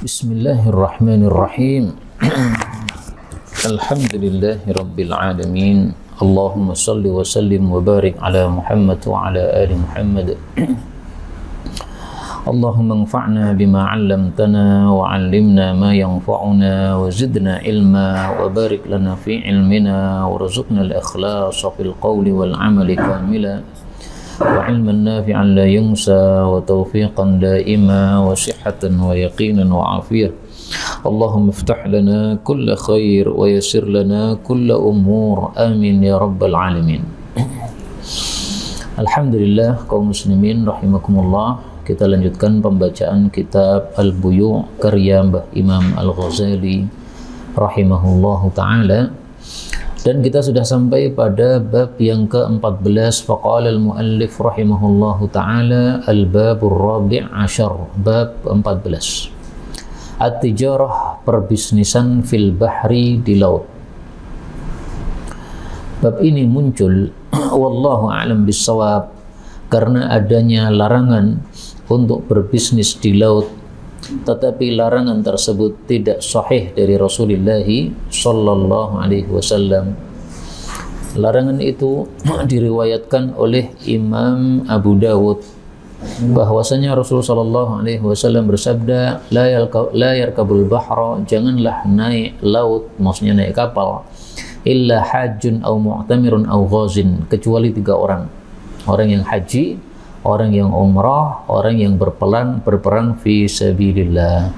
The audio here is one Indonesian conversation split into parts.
Bismillahirrahmanirrahim. Alhamdulillahi rabbil alamin. Allahumma salli wa sallim wa barik ala Muhammad wa ala ali Muhammad. Allahumma anfa'na bima 'allamtana wa 'allimna ma yanfa'una wa zidna ilma wa barik lana fi ilmina warzuqna al-ikhlasa fil qawli wal 'amali kamila wa 'ilman nafi'an la yunsa wa tawfiqan daima wa sihhatan wa yaqinan wa 'afiyah. Allahumma iftah lana kulla khair wa yassir lana kulla umur, amin ya rabbal alamin. Alhamdulillah kaum muslimin rahimakumullah. Kita lanjutkan pembacaan kitab Al-Buyu' karya Mbah Imam Al-Ghazali rahimahullahu ta'ala. Dan kita sudah sampai pada bab yang ke-14. Faqala al-muallif rahimahullahu ta'ala al-babur rabi' asyar, bab 14. At-tijarah, perbisnisan fil bahri, di laut. Bab ini muncul wallahu a'lam bissawab karena adanya larangan untuk berbisnis di laut, tetapi larangan tersebut tidak sahih dari Rasulullah sallallahu alaihi wasallam. Larangan itu diriwayatkan oleh Imam Abu Dawud bahwasanya Rasulullah sallallahu alaihi wasallam bersabda, la yarkabul bahra, janganlah naik laut, maksudnya naik kapal, illa hajjun aw mu'tamirun aw ghazin, kecuali 3 orang. Orang yang haji, orang yang umrah, orang yang berperang fi sabilillah.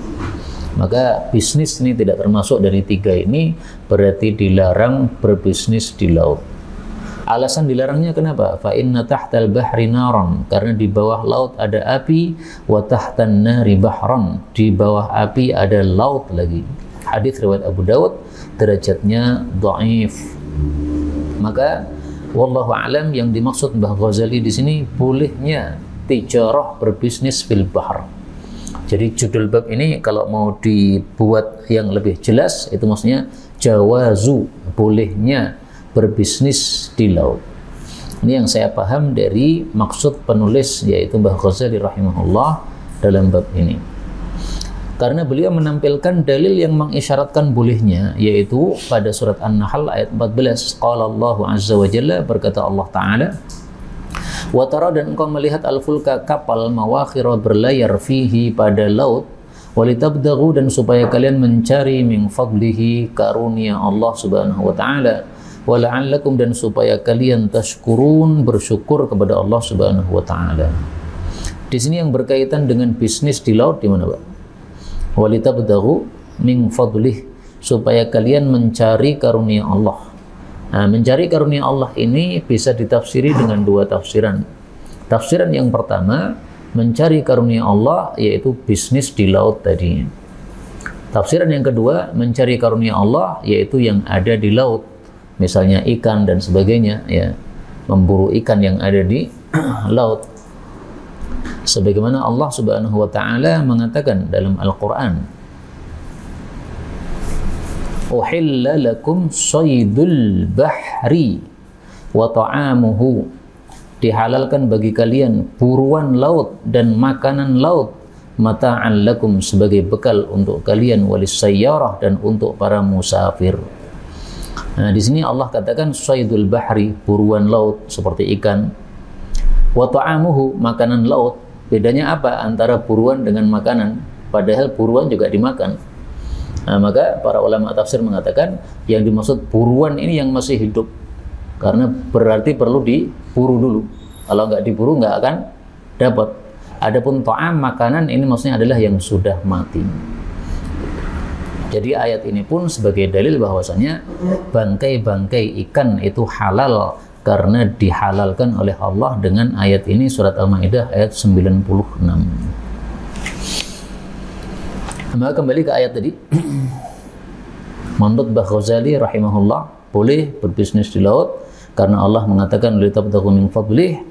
Maka bisnis ini tidak termasuk dari 3 ini, berarti dilarang berbisnis di laut. Alasan dilarangnya kenapa? Fa inna tahtal bahri naran, karena di bawah laut ada api, wa tahtan nari bahran, di bawah api ada laut lagi. Hadis riwayat Abu Dawud, derajatnya dhaif. Maka wallahu alam, yang dimaksud Mbah Ghazali di sini bolehnya tijarah, berbisnis fil bahr. Jadi judul bab ini kalau mau dibuat yang lebih jelas itu maksudnya jawazu, bolehnya berbisnis di laut. Ini yang saya paham dari maksud penulis, yaitu Mbah Ghazali rahimahullah dalam bab ini. Karena beliau menampilkan dalil yang mengisyaratkan bolehnya, yaitu pada surat An-Nahl ayat 14. Qala Allahu azza wa jalla, berkata Allah Ta'ala, wa tara, dan engkau melihat al-fulka, kapal, mawakhira, berlayar, fihi, pada laut, walitabdaghu, dan supaya kalian mencari min fadlihi, karunia Allah subhanahu wa ta'ala, wala'allakum, dan supaya kalian tashkurun, bersyukur kepada Allah subhanahu wa ta'ala. Di sini yang berkaitan dengan bisnis di laut di mana, Pak? Walitabdaghu min fadlih, supaya kalian mencari karunia Allah. Nah, mencari karunia Allah ini bisa ditafsiri dengan 2 tafsiran. Tafsiran yang pertama, mencari karunia Allah yaitu bisnis di laut tadi. Tafsiran yang kedua, mencari karunia Allah yaitu yang ada di laut, misalnya ikan dan sebagainya, ya, memburu ikan yang ada di laut. Sebagaimana Allah subhanahu wa ta'ala mengatakan dalam Al-Quran, uhilla lakum saydul bahri wa ta'amuhu, dihalalkan bagi kalian buruan laut dan makanan laut, mata'an lakum, sebagai bekal untuk kalian, walis sayyarah, dan untuk para musafir. Nah, di sini Allah katakan saydul bahri, buruan laut seperti ikan, wa ta'amuhu, makanan laut. Bedanya apa antara buruan dengan makanan? Padahal buruan juga dimakan. Nah, maka para ulama tafsir mengatakan yang dimaksud buruan ini yang masih hidup, karena berarti perlu diburu dulu. Kalau nggak diburu nggak akan dapat. Adapun ta'am, makanan, ini maksudnya adalah yang sudah mati. Jadi ayat ini pun sebagai dalil bahwasanya bangkai-bangkai ikan itu halal, karena dihalalkan oleh Allah dengan ayat ini, surat Al-Maidah ayat 96. Maka kembali ke ayat tadi. Menurut Mbah Ghazali rahimahullah, boleh berbisnis di laut karena Allah mengatakan litabtaghu min fadlih,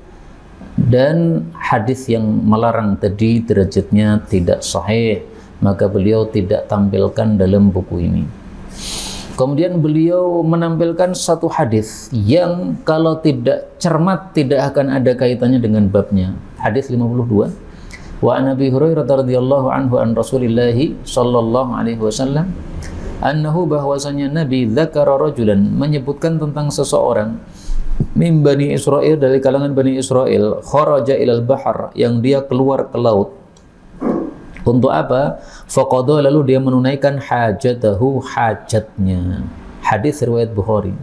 dan hadis yang melarang tadi derajatnya tidak sahih, maka beliau tidak tampilkan dalam buku ini. Kemudian beliau menampilkan satu hadis yang kalau tidak cermat tidak akan ada kaitannya dengan babnya. Hadis 52. Wa an Abi Hurairah radhiyallahu anhu an Rasulillah sallallahu alaihi wasallam annahu, bahwasanya Nabi dzakara rajulan, menyebutkan tentang seseorang min Bani Israil, dari kalangan Bani Israil, kharaja ilal bahar, yang dia keluar ke laut. Untuk apa? Faqadha, lalu dia menunaikan hajatahu, hajatnya. Hadis riwayat Bukhari.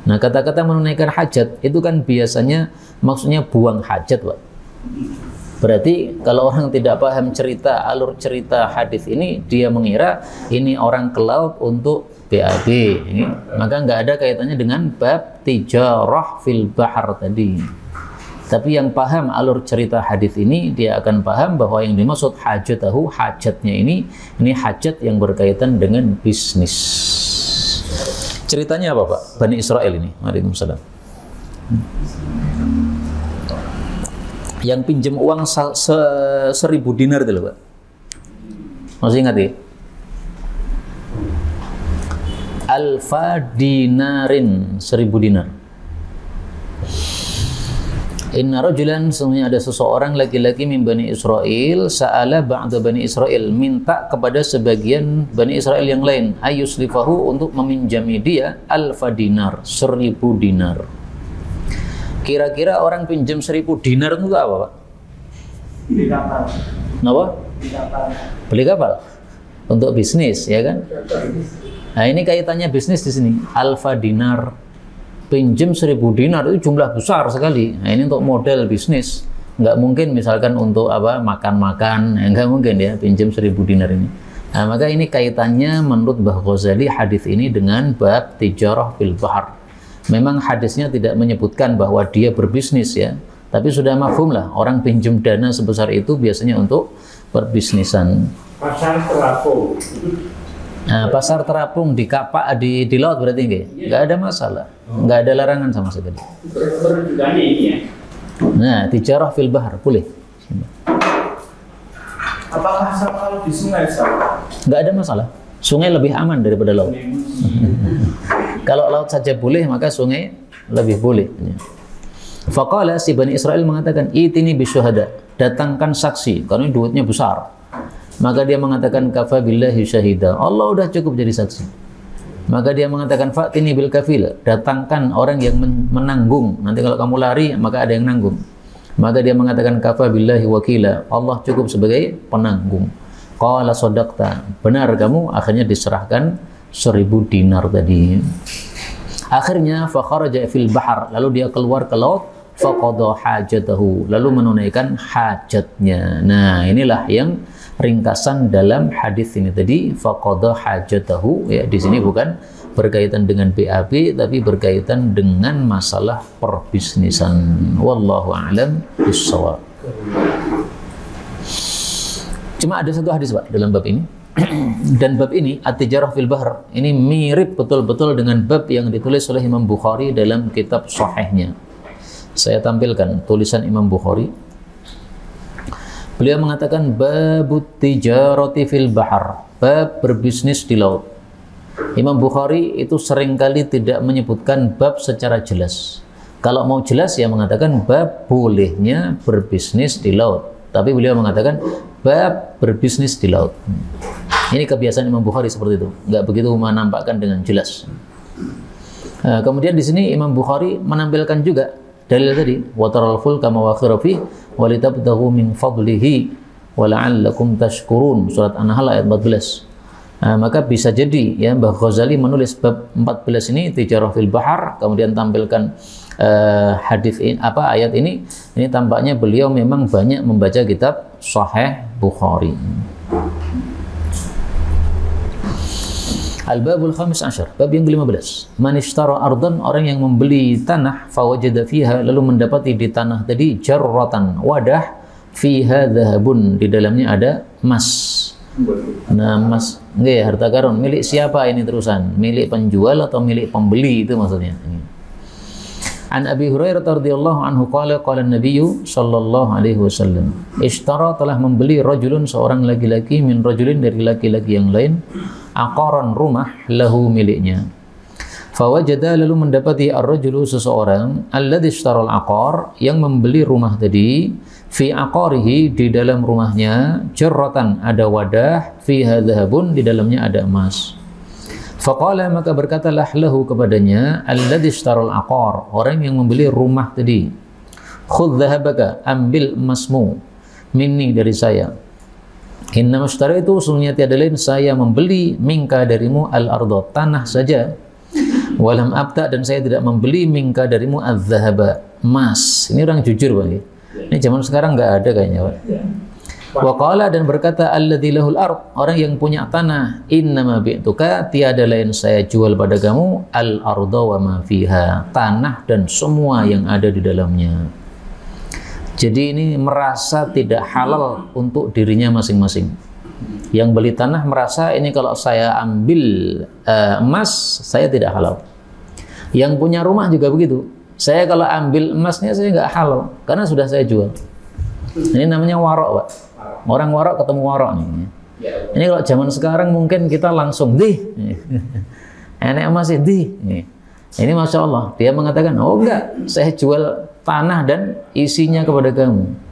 Nah, kata-kata menunaikan hajat itu kan biasanya maksudnya buang hajat, Pak. Berarti kalau orang tidak paham cerita, alur cerita hadis ini, dia mengira ini orang ke laut untuk BAB, maka nggak ada kaitannya dengan bab tijarah fil bahar tadi. Tapi yang paham alur cerita hadis ini, dia akan paham bahwa yang dimaksud hajatahu, hajatnya ini hajat yang berkaitan dengan bisnis. Ceritanya apa, Pak? Bani Israil ini. Waalaikumsalam. Yang pinjam uang 1.000 dinar itu loh, Pak. Masih ingat ya? Alfa dinarin, 1.000 dinar. Inna rajulan, sesungguhnya ada seseorang laki-laki min Bani Israil, sa'ala ba'da Bani Israil, minta kepada sebagian Bani Israil yang lain, ayuslifahu, untuk meminjami dia alfa dinar, 1.000 dinar. Kira-kira orang pinjam 1.000 dinar itu apa, Pak? Beli kapal. Kenapa? Beli kapal. Beli kapal? Untuk bisnis, ya kan? Nah, ini kaitannya bisnis di sini. Alfa dinar, pinjam 1.000 dinar itu jumlah besar sekali. Nah, ini untuk model bisnis. Nggak mungkin misalkan untuk apa, makan-makan, nggak mungkin ya, pinjam 1.000 dinar ini. Nah, maka ini kaitannya menurut Mbah Ghazali hadis ini dengan bab tijarah fil bahar. Memang hadisnya tidak menyebutkan bahwa dia berbisnis ya, tapi sudah mafhum lah, orang pinjam dana sebesar itu biasanya untuk perbisnisan. Pasar terapung. Nah, pasar terapung di kapak di laut berarti nggak ada masalah, nggak ada larangan sama sekali. Berjugaannya ini ya. Nah, tijarah fil bahar boleh. Apakah kalau di sungai sama? Nggak ada masalah. Sungai lebih aman daripada laut. Kalau laut saja boleh, maka sungai lebih boleh. Faqala, si Bani Israil mengatakan, itini bisyuhada, datangkan saksi, karena duitnya besar. Maka dia mengatakan, kafa billahi syahida, Allah udah cukup jadi saksi. Maka dia mengatakan, fa'tini bil kafil, datangkan orang yang menanggung. Nanti kalau kamu lari, maka ada yang nanggung. Maka dia mengatakan, kafa billahi wakila, Allah cukup sebagai penanggung. Qala sadaqta, benar kamu. Akhirnya diserahkan 1.000 dinar tadi. Akhirnya fa kharaja fil bahar, lalu dia keluar ke laut, faqada hajatahu, lalu menunaikan hajatnya. Nah, inilah yang ringkasan dalam hadis ini tadi, faqada hajatahu ya. Di sini bukan berkaitan dengan BAB, tapi berkaitan dengan masalah perbisnisan. Wallahu a'lam bissawab. Cuma ada satu hadis, Pak, dalam bab ini. Dan bab ini, at-tijarah fil bahr, ini mirip betul-betul dengan bab yang ditulis oleh Imam Bukhari dalam kitab sahihnya. Saya tampilkan tulisan Imam Bukhari. Beliau mengatakan babut tijarati fil bahr, bab berbisnis di laut. Imam Bukhari itu seringkali tidak menyebutkan bab secara jelas. Kalau mau jelas ya mengatakan bab bolehnya berbisnis di laut. Tapi beliau mengatakan bab berbisnis di laut. Ini kebiasaan Imam Bukhari seperti itu, nggak begitu menampakkan dengan jelas. Kemudian di sini Imam Bukhari menampilkan juga dalil tadi, wa taral fulka mawakhira fi wa litabtaghu min fadlihi wa la'allakum tashkurun, surat An-Nahl ayat 14. Maka bisa jadi ya Mbah Ghazali menulis bab 14 ini tijarah fil bahar, kemudian tampilkan hadis ini, ayat ini tampaknya beliau memang banyak membaca kitab Sahih Bukhari. Al-babul khamis asyar, bab yang ke-15. Man ishtara ardan, orang yang membeli tanah, fawajada fiha, lalu mendapati di tanah tadi jarratan, wadah, fiha dhahabun, di dalamnya ada emas. Nah, emas enggak ya, harta karun, milik siapa ini terusan? Milik penjual atau milik pembeli, itu maksudnya. An Abi Hurairah radhiyallahu anhu qala qala an-nabiy sallallahu alaihi wasallam, ishtara, telah membeli rajulun, seorang laki-laki, min rajulin, dari laki-laki yang lain, aqaran, rumah, lahu, miliknya. Fawajada, lalu mendapati ar-rajulu, seseorang, alladzi ishtaral aqar, yang membeli rumah tadi, fi aqarihi, di dalam rumahnya, jarratan, ada wadah, fiha dhahabun, di dalamnya ada emas. Faqala, maka berkatalah lahu kepadanya, alladzi ishtaral aqar, orang yang membeli rumah tadi, khudh dhahabaka, ambil emasmu, minni, dari saya. Inna mashtari itu sesungguhnya tiada lain, saya membeli minka, darimu, al-ardo, tanah saja. Walam abta, dan saya tidak membeli minka, darimu, al-dhahaba, emas. Ini orang jujur, Pak. Ini zaman sekarang nggak ada kayaknya, Pak. Wa qala, dan berkata, alladzi lahul ard, orang yang punya tanah, innama bi'tuka, tiada lain saya jual pada kamu, al-ardo wa ma fiha, tanah dan semua yang ada di dalamnya. Jadi ini merasa tidak halal untuk dirinya masing-masing. Yang beli tanah merasa ini kalau saya ambil emas, saya tidak halal. Yang punya rumah juga begitu. Saya kalau ambil emasnya saya nggak halal karena sudah saya jual. Ini namanya warok, Pak. Orang warok ketemu warok nih. Ini kalau zaman sekarang mungkin kita langsung enak emas di. Ini Masya Allah, dia mengatakan, oh enggak, saya jual tanah dan isinya kepada kamu.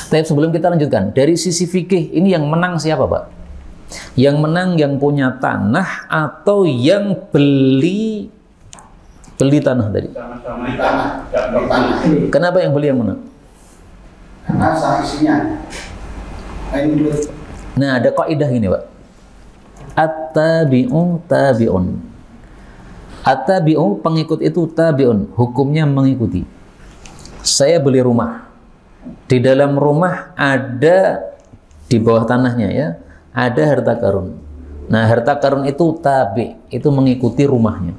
Tapi sebelum kita lanjutkan, dari sisi fikih, ini yang menang siapa, Pak? Yang menang yang punya tanah atau yang beli tanah tadi? Kenapa yang beli yang menang? Karena sah isinya. Nah, ada kaidah gini, Pak. At-tabi'u tabi'un. At-tabi'u, pengikut itu, tabi'un, hukumnya mengikuti. Saya beli rumah. Di dalam rumah ada, di bawah tanahnya ya, ada harta karun. Nah, harta karun itu tabi, itu mengikuti rumahnya.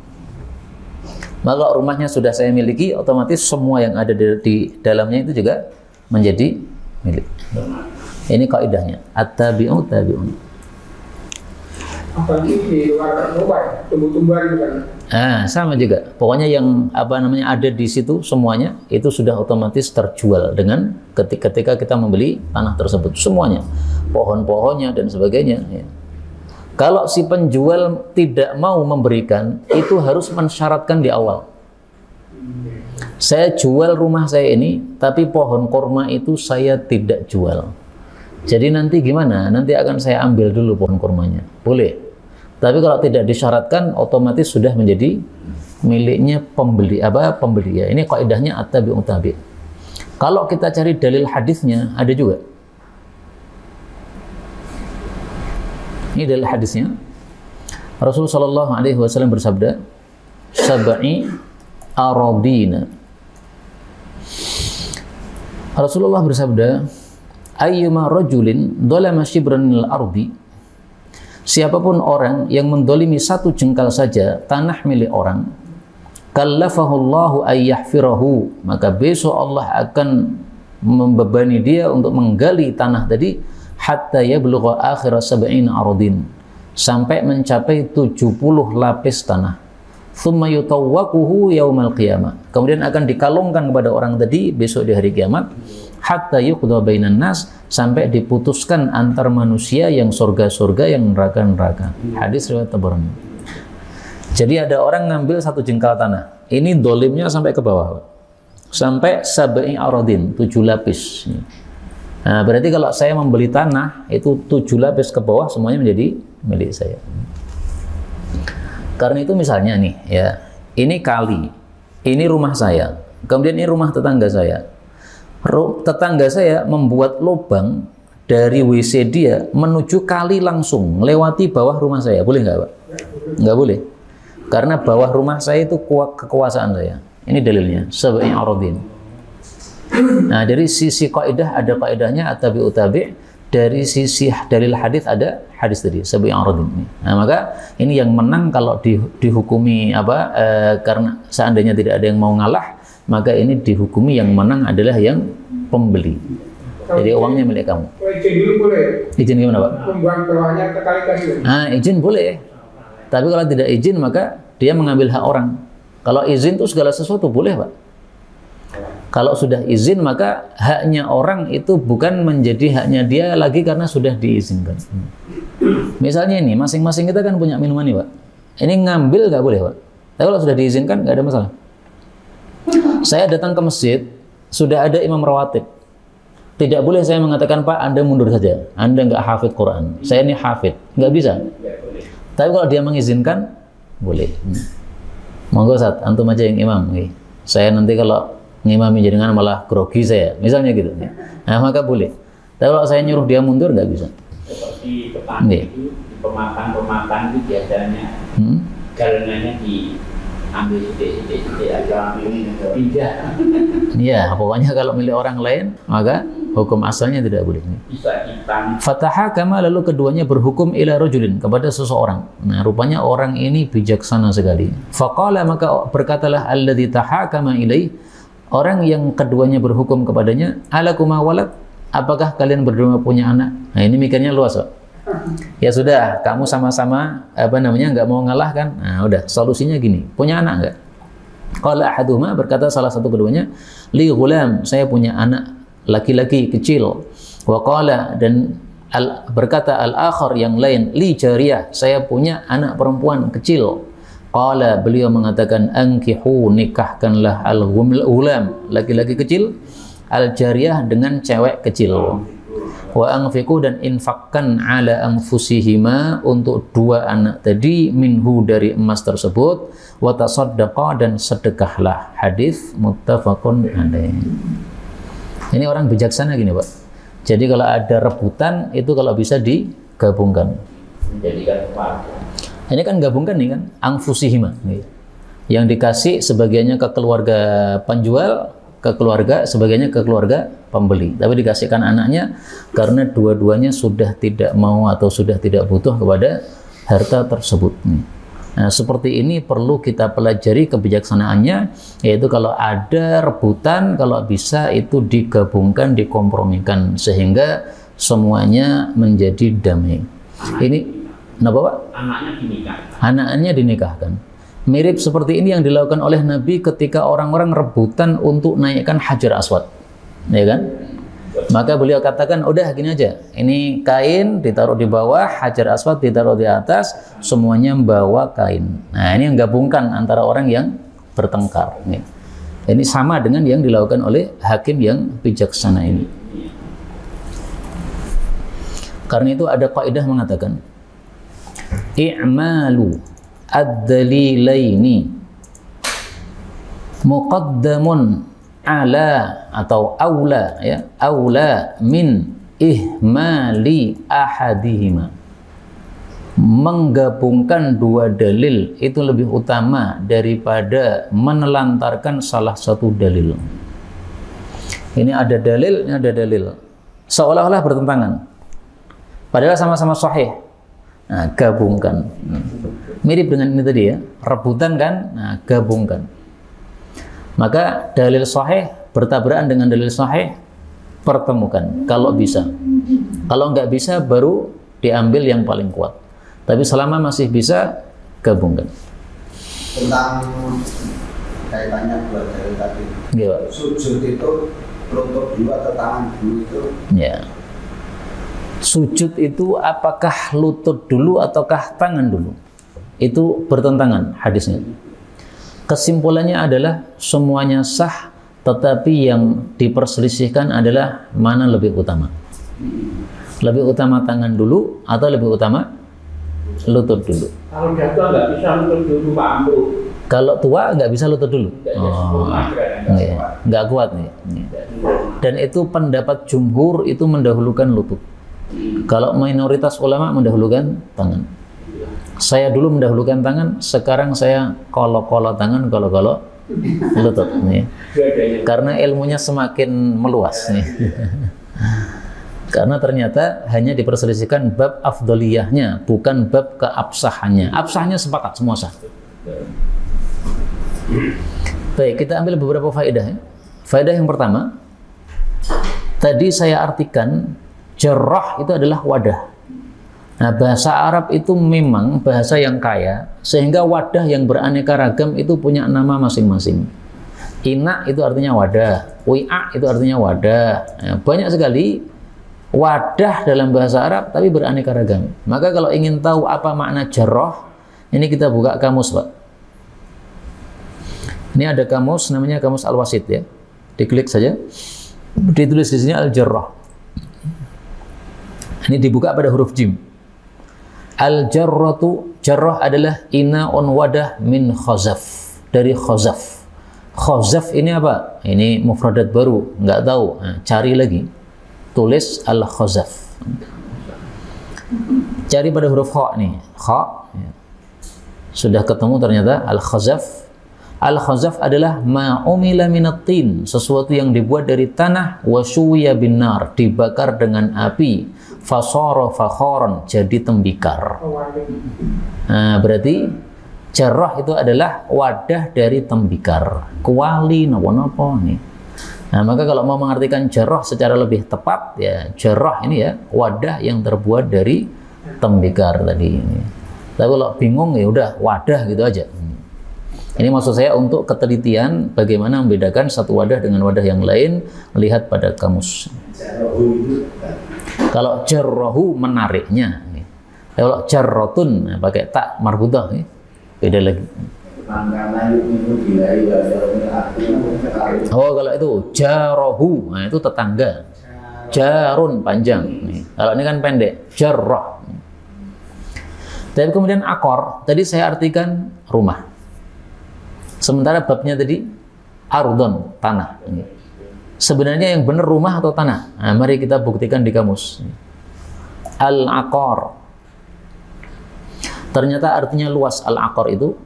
Maka rumahnya sudah saya miliki, otomatis semua yang ada di dalamnya itu juga menjadi milik. Ini kaidahnya. At-tabi'u tabi'un. Apalagi di luar rumah, tumbuh-tumbuhan itu kan. Sama juga. Pokoknya yang ada di situ semuanya itu sudah otomatis terjual dengan ketika kita membeli tanah tersebut semuanya, pohon-pohonnya dan sebagainya. Ya. Kalau si penjual tidak mau memberikan, itu harus mensyaratkan di awal. Saya jual rumah saya ini, tapi pohon kurma itu saya tidak jual. Jadi nanti gimana? Nanti akan saya ambil dulu pohon kurmanya. Boleh. Tapi kalau tidak disyaratkan, otomatis sudah menjadi miliknya pembeli. Pembeli ya. Ini kaidahnya at-tabi'u tabi'. Kalau kita cari dalil hadisnya, ada juga. Ini dalil hadisnya. Rasulullah Shallallahu Alaihi Wasallam bersabda, "Sab'i aradina." Rasulullah bersabda, "Ayyuma rajulin dhalama shibran minal ardi." Siapapun orang yang mendolimi satu jengkal saja tanah milik orang, kallafahullahu ayyahfirahu, maka besok Allah akan membebani dia untuk menggali tanah tadi, hatta yablugha akhira sab'ina aradin, sampai mencapai 70 lapis tanah. Thumma yutawwaquhu yaumal qiyamah, kemudian akan dikalungkan kepada orang tadi besok di hari kiamat, hatta yuqda bainan nas, sampai diputuskan antar manusia, yang surga-surga, yang neraka-neraka. Hadis riwayat Tabarani. Jadi ada orang ngambil satu jengkal tanah, ini dolimnya sampai ke bawah, sampai sab'i aradin, 7 lapis. Nah, berarti kalau saya membeli tanah itu 7 lapis ke bawah semuanya menjadi milik saya. Karena itu misalnya nih ya, ini kali, ini rumah saya, kemudian ini rumah tetangga saya. Tetangga saya membuat lubang dari WC dia menuju kali langsung melewati bawah rumah saya, boleh nggak, Pak? Nggak boleh, karena bawah rumah saya itu kekuasaan saya. Ini dalilnya, sab'i aradin. Nah, dari sisi kaidah ada kaidahnya at-tabi'u tabi', dari sisi dalil hadis ada hadis tadi sab'i aradin. Nah, maka ini yang menang kalau dihukumi karena seandainya tidak ada yang mau ngalah, maka ini dihukumi yang menang adalah yang pembeli. Jadi uangnya milik kamu. Izin dulu boleh? Izin gimana, Pak? Membuang bawahnya ke kali kasih. Izin boleh. Tapi kalau tidak izin maka dia mengambil hak orang. Kalau izin itu segala sesuatu boleh, Pak. Kalau sudah izin maka haknya orang itu bukan menjadi haknya dia lagi karena sudah diizinkan. Misalnya ini, masing-masing kita kan punya minuman nih, Pak. Ini ngambil nggak boleh, Pak? Tapi kalau sudah diizinkan nggak ada masalah. Saya datang ke masjid, sudah ada imam rawatib. Tidak boleh saya mengatakan, Pak, Anda mundur saja. Anda nggak hafid Quran. Saya ini hafid. Nggak bisa. Tapi kalau dia mengizinkan, boleh. Monggo Ustaz, antum aja yang imam. Saya nanti kalau ngimami jenengan malah grogi saya. Misalnya gitu. Nah, maka boleh. Tapi kalau saya nyuruh dia mundur, nggak bisa. Seperti petani itu, di pemakan itu biasanya jalanannya diambil titik-titik aja, pindah. Iya, pokoknya kalau milik orang lain, maka hukum asalnya tidak boleh. Bisa hitam. Fatahakama, lalu keduanya berhukum ila rajulin, kepada seseorang. Nah, rupanya orang ini bijaksana sekali. Faqala, maka berkatalah alladzi tahakama ilaih, orang yang keduanya berhukum kepadanya, alakuma walad, apakah kalian berdua punya anak? Nah, ini mikirnya luas, Pak. Ya sudah, kamu sama-sama nggak mau ngalah kan? Nah, udah, solusinya gini. Punya anak nggak? Qala ahaduhuma, berkata salah satu keduanya, li ghulam, saya punya anak laki-laki kecil. Wa qala, dan berkata al-akhar yang lain, li jariyah, saya punya anak perempuan kecil. Qala, beliau mengatakan, ankihu, nikahkanlah al-ghulam, laki-laki kecil, al-jariyah, dengan cewek kecil. Wa anfiqu, dan infakkan ala anfusihima, untuk dua anak tadi, minhu, dari emas tersebut, wa tasaddaqa, dan sedekahlah. Hadis muttafaqun alaih. Ini orang bijaksana gini, Pak. Jadi kalau ada rebutan itu kalau bisa digabungkan. Menjadikan keluarga. Ini kan gabungkan nih kan, anfusihima. Yang dikasih sebagiannya ke keluarga penjual, ke keluarga, sebagiannya ke keluarga pembeli. Tapi dikasihkan anaknya karena dua-duanya sudah tidak mau atau sudah tidak butuh kepada harta tersebut. Nah, seperti ini perlu kita pelajari kebijaksanaannya, yaitu kalau ada rebutan, kalau bisa itu digabungkan, dikompromikan, sehingga semuanya menjadi damai. Ini, kenapa Pak? Anaknya dinikahkan. Anaknya dinikahkan. Mirip seperti ini yang dilakukan oleh Nabi ketika orang-orang rebutan untuk naikkan Hajar Aswad, ya kan? Maka beliau katakan, udah gini aja, ini kain ditaruh di bawah, Hajar Aswad ditaruh di atas, semuanya membawa kain. Nah, ini yang gabungkan antara orang yang bertengkar. Ini sama dengan yang dilakukan oleh hakim yang bijaksana ini. Karena itu ada kaidah mengatakan, i'malu ad-dalilaini muqaddamun ala, atau aula, ya, aula min ihmali ahadihima. Menggabungkan dua dalil itu lebih utama daripada menelantarkan salah satu dalil. Ini ada dalil, ini ada dalil, seolah-olah bertentangan, padahal sama-sama sahih. Nah, gabungkan. Mirip dengan ini tadi ya, rebutan kan? Nah, gabungkan. Maka dalil sahih bertabrakan dengan dalil sahih, pertemukan kalau bisa. Kalau nggak bisa, baru diambil yang paling kuat. Tapi selama masih bisa, gabungkan. Tentang kaitannya dua dalil tadi. Ya. Sujud itu lutut dulu atau tangan dulu itu? Ya. Sujud itu apakah lutut dulu ataukah tangan dulu? Itu bertentangan hadisnya. Kesimpulannya adalah semuanya sah, tetapi yang diperselisihkan adalah mana lebih utama. Lebih utama tangan dulu atau lebih utama lutut dulu? Kalau jatuh nggak bisa lutut dulu, Pak Amru. Kalau tua nggak bisa lutut dulu. Nggak kuat nih. Dan itu pendapat jumhur, itu mendahulukan lutut. Kalau mayoritas ulama mendahulukan tangan. Saya dulu mendahulukan tangan, sekarang saya kolo-kolo tangan, kolo-kolo lutut nih. Karena ilmunya semakin meluas nih. Karena ternyata hanya diperselisihkan bab afdoliyahnya, bukan bab keabsahannya. Absahnya sepakat, semua sah. Baik, kita ambil beberapa faedah ya. Faedah yang pertama, tadi saya artikan jarrah itu adalah wadah. Nah, bahasa Arab itu memang bahasa yang kaya, sehingga wadah yang beraneka ragam itu punya nama masing-masing. Ina itu artinya wadah, wi'a itu artinya wadah. Nah, banyak sekali wadah dalam bahasa Arab, tapi beraneka ragam. Maka kalau ingin tahu apa makna jarrah, ini kita buka kamus, Pak. Ini ada kamus namanya kamus Al-Wasit ya. Diklik saja. Ditulis di sini al-jarrah. Ini dibuka pada huruf jim. Al-jarratu, jarrah adalah ina'un wadah min khazaf. Dari khazaf. Khazaf ini apa? Ini mufradat baru, nggak tahu. Nah, cari lagi. Tulis al-khazaf. Cari pada huruf kha nih. Kha. Sudah ketemu ternyata al-khazaf. Al-khazaf adalah ma'umila minatin, sesuatu yang dibuat dari tanah, wasuya binar, dibakar dengan api, fasara fakhoron, jadi tembikar. Nah, berarti jarrah itu adalah wadah dari tembikar, kuali napa-napa nih. Nah, maka kalau mau mengartikan jarrah secara lebih tepat ya, jarrah ini ya wadah yang terbuat dari tembikar tadi ini. Tapi kalau bingung ya udah wadah gitu aja. Ini maksud saya untuk ketelitian bagaimana membedakan satu wadah dengan wadah yang lain, lihat pada kamus. Kalau jarrahu menariknya, kalau jarrotun pakai tak marbutah, beda lagi. Oh kalau itu jarrahu, nah itu tetangga. Jarun panjang, kalau ini kan pendek, jarrah. Tapi kemudian akor, tadi saya artikan rumah. Sementara babnya tadi ardon, tanah. Sebenarnya yang benar rumah atau tanah? Nah, mari kita buktikan di kamus. Al-aqar. Ternyata artinya luas al-aqar itu.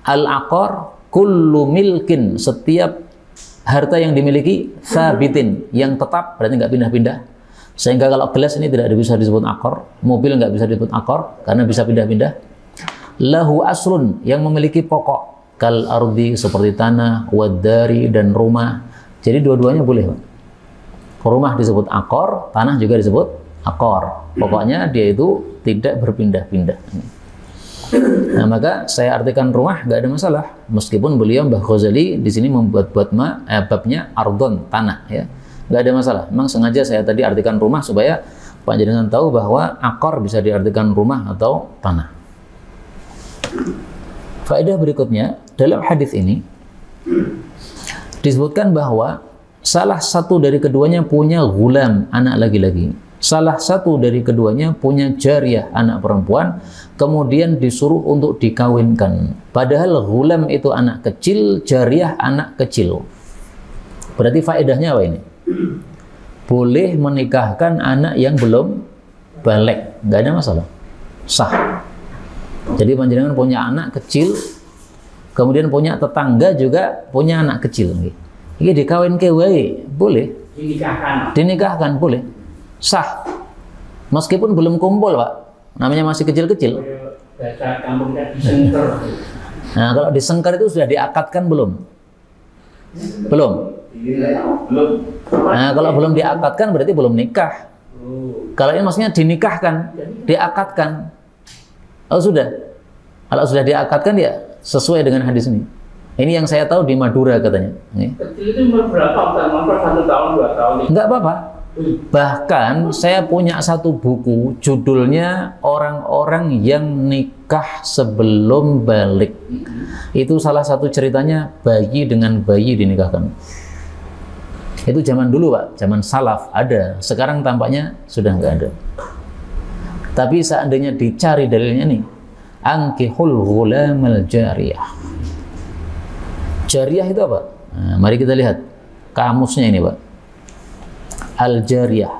Al-aqar kullu milkin, setiap harta yang dimiliki, sabitin, yang tetap, berarti nggak pindah-pindah. Sehingga kalau gelas ini tidak bisa disebut aqar, mobil nggak bisa disebut aqar karena bisa pindah-pindah. Lahu aslun, yang memiliki pokok. Kal ardi, seperti tanah, wadari, dan rumah. Jadi dua-duanya boleh, Pak. Rumah disebut akor, tanah juga disebut akor. Pokoknya dia itu tidak berpindah-pindah. Nah, maka saya artikan rumah nggak ada masalah. Meskipun beliau Mbah Ghazali di sini membuat babnya ardon, tanah ya. Nggak ada masalah. Memang sengaja saya tadi artikan rumah supaya Pak Jenengan tahu bahwa akor bisa diartikan rumah atau tanah. Faedah berikutnya, dalam hadis ini disebutkan bahwa salah satu dari keduanya punya gulam, anak laki-laki. Salah satu dari keduanya punya jariyah, anak perempuan, kemudian disuruh untuk dikawinkan. Padahal gulam itu anak kecil, jariyah anak kecil. Berarti faedahnya apa ini? Boleh menikahkan anak yang belum balik, nggak ada masalah, sah. Jadi panjenengan punya anak kecil, kemudian punya tetangga juga punya anak kecil. Ini dikawin ke wae, boleh. Dinikahkan boleh, sah. Meskipun belum kumpul, Pak. Namanya masih kecil-kecil. Nah, kalau disengkar itu sudah diakadkan belum? Belum. Nah, kalau belum diakadkan berarti belum nikah. Kalau ini maksudnya dinikahkan, diakadkan. Oh sudah. Kalau sudah diakadkan ya sesuai dengan hadis ini. Ini yang saya tahu di Madura katanya. Kecil itu berapa? 1 tahun, 2 tahun? Enggak apa-apa. Bahkan saya punya satu buku judulnya Orang-orang yang nikah sebelum balik. Itu salah satu ceritanya bayi dengan bayi dinikahkan. Itu zaman dulu, Pak. Zaman salaf ada. Sekarang tampaknya sudah enggak ada. Tapi seandainya dicari dalilnya nih, ankihul ghulamal jariyah. Jariyah itu apa? Nah, mari kita lihat kamusnya ini, Pak. Al-jariyah.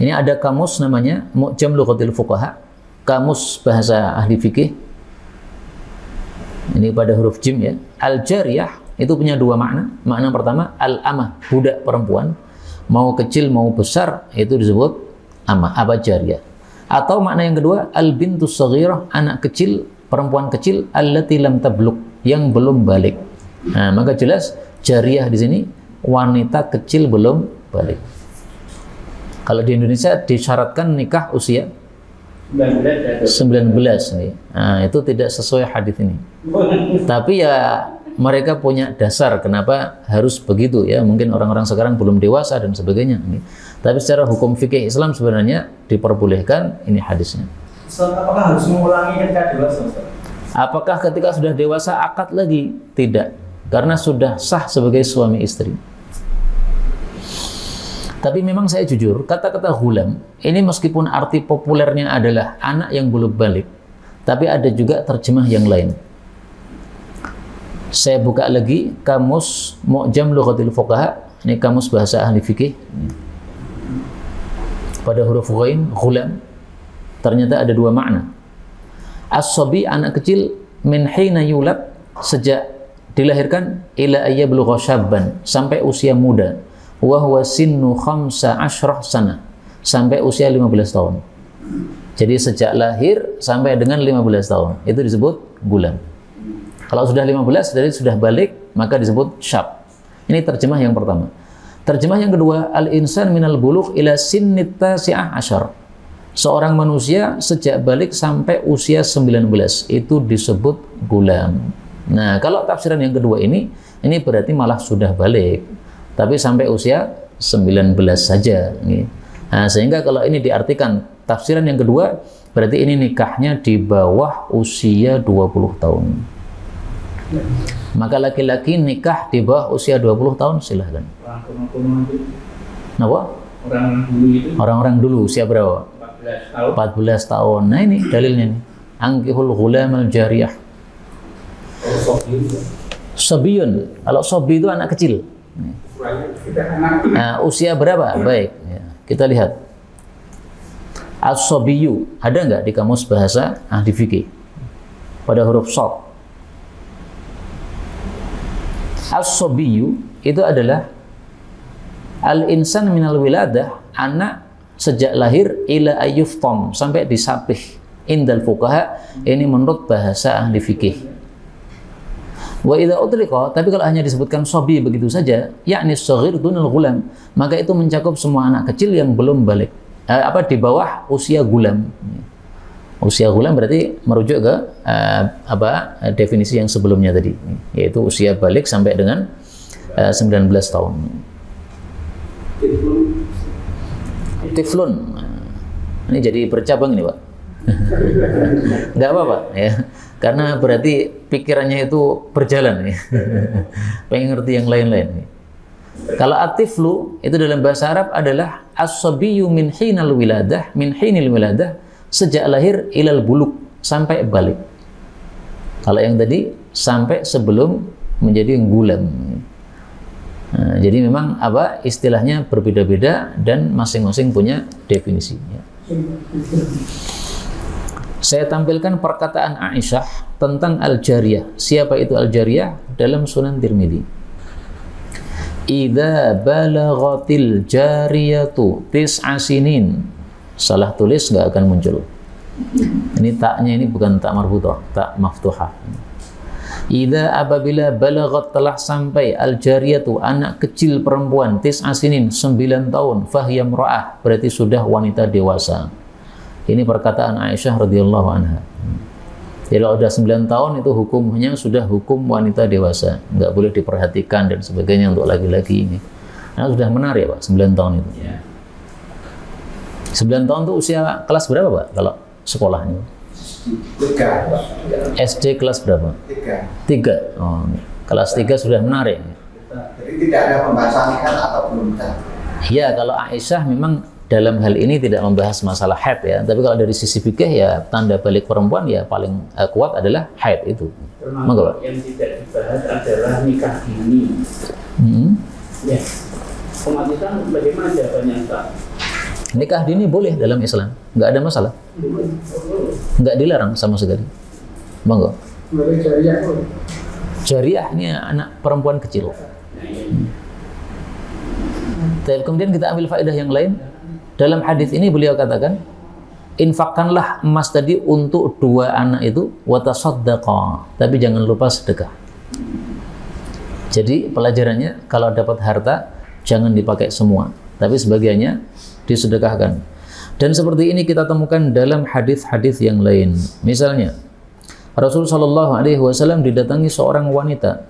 Ini ada kamus namanya Mu'jam Lughatil Fuqaha, kamus bahasa ahli fikih. Ini pada huruf jim ya. Al-jariyah itu punya dua makna. Makna pertama al-amah, budak perempuan, mau kecil mau besar itu disebut amah, apa jariyah. Atau makna yang kedua al-bintus shaghirah, anak kecil, perempuan kecil, allati lam tablugh, yang belum balik. Nah, maka jelas jariyah di sini wanita kecil belum balik. Kalau di Indonesia disyaratkan nikah usia 19 nih. Nah, itu tidak sesuai hadis ini. Tapi ya mereka punya dasar kenapa harus begitu ya. Mungkin orang-orang sekarang belum dewasa dan sebagainya. Tapi secara hukum fikih Islam sebenarnya diperbolehkan ini hadisnya. Apakah harus mengulangi ketika dewasa? Apakah ketika sudah dewasa akad lagi? Tidak, karena sudah sah sebagai suami istri. Tapi memang saya jujur, kata-kata ghulam ini meskipun arti populernya adalah anak yang belum balik, tapi ada juga terjemah yang lain. Saya buka lagi kamus Mu'jam Lughatil Fuqaha, ini kamus bahasa ahli fikih. Pada huruf ghain, ghulam, ternyata ada dua makna. As-sabi, anak kecil, min hina yulad, sejak dilahirkan, ila ayyablugha syabban, sampai usia muda, wa huwa sinnu 15 sana, sampai usia 15 tahun. Jadi sejak lahir sampai dengan 15 tahun, itu disebut gulam. Kalau sudah 15, jadi sudah balik, maka disebut syab. Ini terjemah yang pertama. Terjemah yang kedua, al-insan minal bulugh ila sinnit tasi'ah asyar. Seorang manusia sejak balik sampai usia 19, itu disebut gulam. Nah, kalau tafsiran yang kedua ini berarti malah sudah balik, tapi sampai usia 19 saja. Nah, sehingga kalau ini diartikan tafsiran yang kedua, berarti ini nikahnya di bawah usia 20 tahun. Maka laki-laki nikah di bawah usia 20 tahun silahkan. Kenapa? Orang-orang dulu usia berapa? 14 tahun. Nah ini dalilnya nih. Ankihul ghulamal jariyah. Sobiyun. Kalau sobi itu anak kecil. Nah, usia berapa? Baik. Ya, kita lihat. As-sobiyu. Ada nggak di kamus bahasa ahli fikih? Pada huruf shad. As-sobiyu itu adalah al-insan minal wiladah, anak sejak lahir ila ayyuftom, sampai disapih indal fuqaha, ini menurut bahasa ahli fikih. Wa idza utliqa, tapi kalau hanya disebutkan sobi begitu saja, yakni shaghir dunal ghulam, maka itu mencakup semua anak kecil yang belum balik, di bawah usia gulam. Usia gulam berarti merujuk ke definisi yang sebelumnya tadi, yaitu usia balik sampai dengan 19 tahun. Tiflun. Ini jadi bercabang ini, Pak. Nggak apa-apa ya, karena berarti pikirannya itu berjalan ya. Pengen ngerti yang lain-lain. Kalau atiflu itu dalam bahasa Arab adalah as-sabiyyu min hinal wiladah, min hinil wiladah, sejak lahir ilal buluk, sampai balik. Kalau yang tadi sampai sebelum menjadi gulam. Nah, jadi memang istilahnya berbeda-beda dan masing-masing punya definisinya. Saya tampilkan perkataan Aisyah tentang al-jariyah. Siapa itu al-jariyah? Dalam Sunan Tirmidzi. Idza balaghatil jariyatu tis'a sinin. Salah tulis nggak akan muncul. Ini taknya ini bukan tak marbuthah, tak maftuhah. Idza apabila balaghat, telah sampai al-jariyatu, anak kecil perempuan, tis'a sinin, 9 tahun, fahiya imra'ah, berarti sudah wanita dewasa. Ini perkataan Aisyah radhiyallahu anha. Jadi kalau sudah 9 tahun itu hukumnya sudah hukum wanita dewasa, nggak boleh diperhatikan dan sebagainya untuk laki-laki ini. Nah, sudah menar ya Pak, 9 tahun itu. 9 tahun itu usia kelas berapa Pak kalau sekolahnya? 3. SD kelas berapa? 3. Oh, kelas 3 sudah menarik. Jadi tidak ada pembahasan kan atau belum? Ya, kalau Aisyah memang dalam hal ini tidak membahas masalah haid ya. Tapi kalau dari sisi fikih ya tanda balik perempuan ya paling kuat adalah haid itu. Termasuk yang tidak dibahas adalah nikah dini. Ya. Umat Islam bagaimana jawabannya Pak? Nikah dini boleh dalam Islam, nggak ada masalah, nggak dilarang sama sekali. Monggo. Jariyah ini anak perempuan kecil. Kemudian kita ambil faedah yang lain. Dalam hadis ini beliau katakan, infakkanlah emas tadi untuk 2 anak itu, watasaddaqa, tapi jangan lupa sedekah. Jadi pelajarannya kalau dapat harta jangan dipakai semua, tapi sebagiannya disedekahkan. Dan seperti ini kita temukan dalam hadis-hadis yang lain. Misalnya, Rasul Shallallahu Alaihi Wasallam didatangi seorang wanita.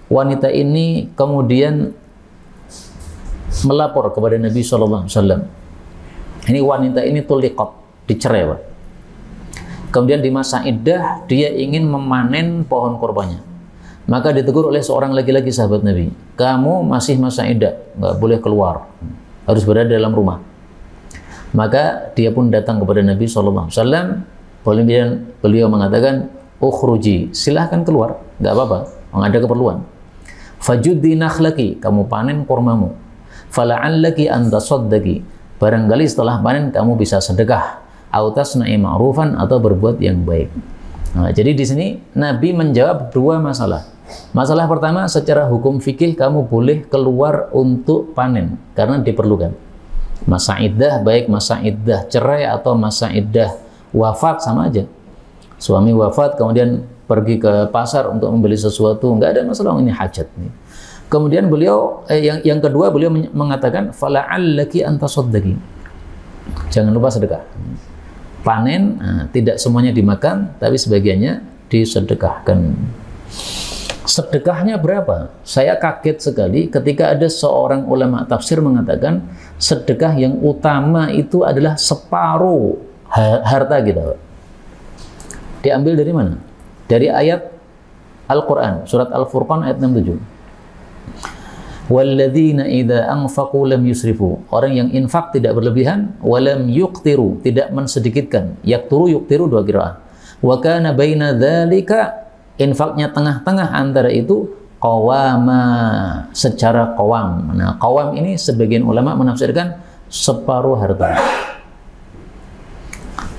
Wanita ini kemudian melapor kepada Nabi Shallallahu Alaihi Wasallam. Ini wanita ini tuliqat, dicerai, Pak. Kemudian di masa iddah dia ingin memanen pohon kurbannya. Maka ditegur oleh seorang laki-laki sahabat Nabi, kamu masih masa iddah, nggak boleh keluar, harus berada dalam rumah. Maka dia pun datang kepada Nabi SAW. Kemudian beliau mengatakan, ukhruji, silahkan keluar, nggak apa-apa, nggak ada keperluan. Fajuddi nakhlaki, kamu panen kurmamu. Fala'allaki antasaddaqi, barangkali setelah panen kamu bisa sedekah. Autasna'i ma'rufan, atau berbuat yang baik. Nah, jadi di sini Nabi menjawab dua masalah. Masalah pertama, secara hukum fikih kamu boleh keluar untuk panen karena diperlukan. Masa iddah, baik masa iddah cerai atau masa iddah wafat sama aja. Suami wafat kemudian pergi ke pasar untuk membeli sesuatu, nggak ada masalah, ini hajat. Kemudian beliau yang kedua beliau mengatakan fala'allaki antasaddaqi, jangan lupa sedekah. Panen, tidak semuanya dimakan, tapi sebagiannya disedekahkan. Sedekahnya berapa? Saya kaget sekali ketika ada seorang ulama tafsir mengatakan sedekah yang utama itu adalah separuh harta kita. Diambil dari mana? Dari ayat Al-Quran, surat Al-Furqan ayat 67. Walladzina idza anfaqu lam yusrifu, orang yang infak tidak berlebihan, walam yuqtiru, tidak mensedikitkan. Yaqturu, yuqtiru dua qiraah. Wa kana baina dzalika, infaknya tengah-tengah antara itu, qawama, secara qawam. Nah, qawam ini sebagian ulama menafsirkan separuh harta.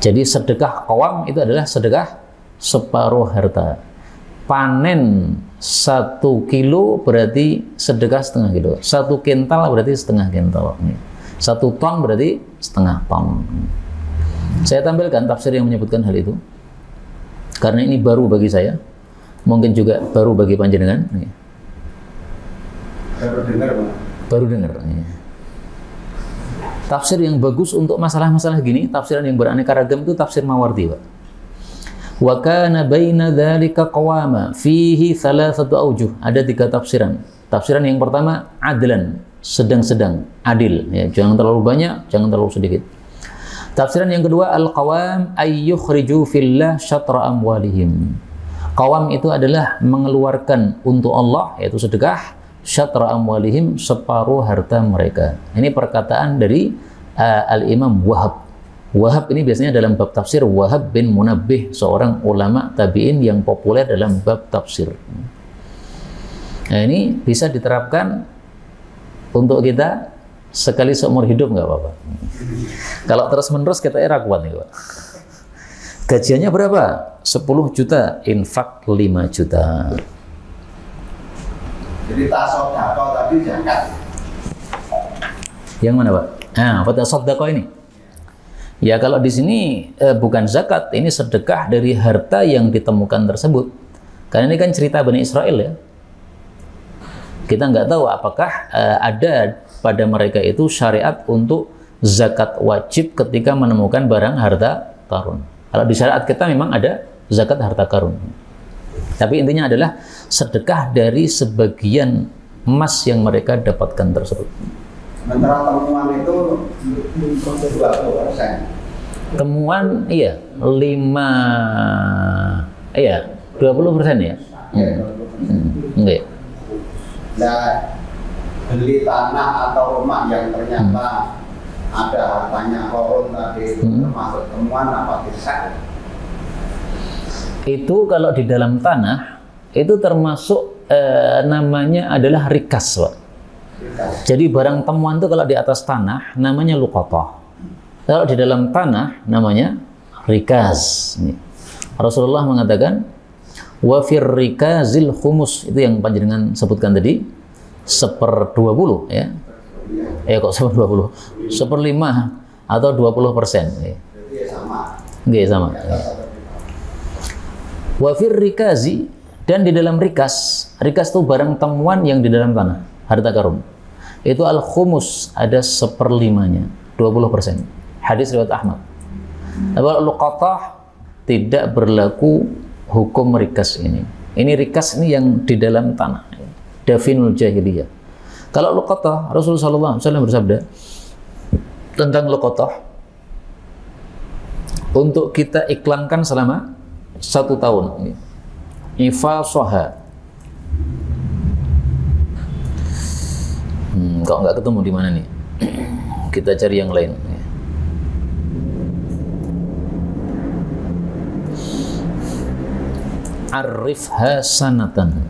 Jadi sedekah qawam itu adalah sedekah separuh harta. Panen 1 kilo berarti sedekah setengah kilo. 1 kintal berarti setengah kintal. 1 ton berarti setengah ton. Saya tampilkan tafsir yang menyebutkan hal itu karena ini baru bagi saya, mungkin juga baru bagi panjenengan. Baru dengar. Tafsir yang bagus untuk masalah-masalah gini, tafsiran yang beraneka ragam itu tafsir Mawardi, Pak. Wa kana baina dzalika qawama fihi thalathatu awjuh, ada 3 tafsiran. Tafsiran yang pertama adlan, sedang-sedang, adil, ya, jangan terlalu banyak, jangan terlalu sedikit. Tafsiran yang kedua al-qawam ayyukhriju fillah syatra amwalihim. Qawam itu adalah mengeluarkan untuk Allah, yaitu sedekah, syatra amwalihim, separuh harta mereka. Ini perkataan dari Al-Imam Wahab. Wahab ini biasanya dalam bab tafsir, Wahab bin Munabbih, seorang ulama tabi'in yang populer dalam bab tafsir. Nah, ini bisa diterapkan untuk kita sekali seumur hidup, nggak apa-apa. Kalau terus-menerus kita kuat nih, Pak. Gajiannya berapa? 10 juta, infak 5 juta. Jadi tasodako tadi zakat. Yang mana, Pak? Nah, apa tasodako ini? Ya, kalau di sini bukan zakat, ini sedekah dari harta yang ditemukan tersebut. Karena ini kan cerita Bani Israel, ya. Kita nggak tahu apakah ada pada mereka itu syariat untuk zakat wajib ketika menemukan barang harta karun. Kalau di syariat kita memang ada zakat harta karun. Tapi intinya adalah sedekah dari sebagian emas yang mereka dapatkan tersebut. Sementara temuan itu 20%. Temuan iya 20% ya. Enggak. Nah, beli tanah atau rumah yang ternyata ada hartanya korun tadi itu termasuk temuan apa tidak? Itu kalau di dalam tanah itu termasuk namanya adalah rikas, Pak. Jadi barang temuan itu kalau di atas tanah namanya luqatah. Kalau di dalam tanah namanya rikas. Rasulullah mengatakan wa fir rikazil khumus, itu yang panjenengan sebutkan tadi, 1/20 ya. Kok 1/20? 1/5 atau 20%. Ya. Nggih, sama. Ya. Wa fir rikazi, dan di dalam rikas itu barang temuan yang di dalam tanah, harta karun. Itu al-khumus, ada 1/5-nya, 20%. Hadis riwayat Ahmad. Tapi luqatah tidak berlaku hukum rikas ini. Ini rikas ini yang di dalam tanah, dafinul jahiliyah. Kalau luqatah, Rasulullah SAW bersabda tentang luqatah, untuk kita iklankan selama 1 tahun. Ifasoha. Kok nggak ketemu di mana nih? Kita cari yang lain. Arifha sanatan.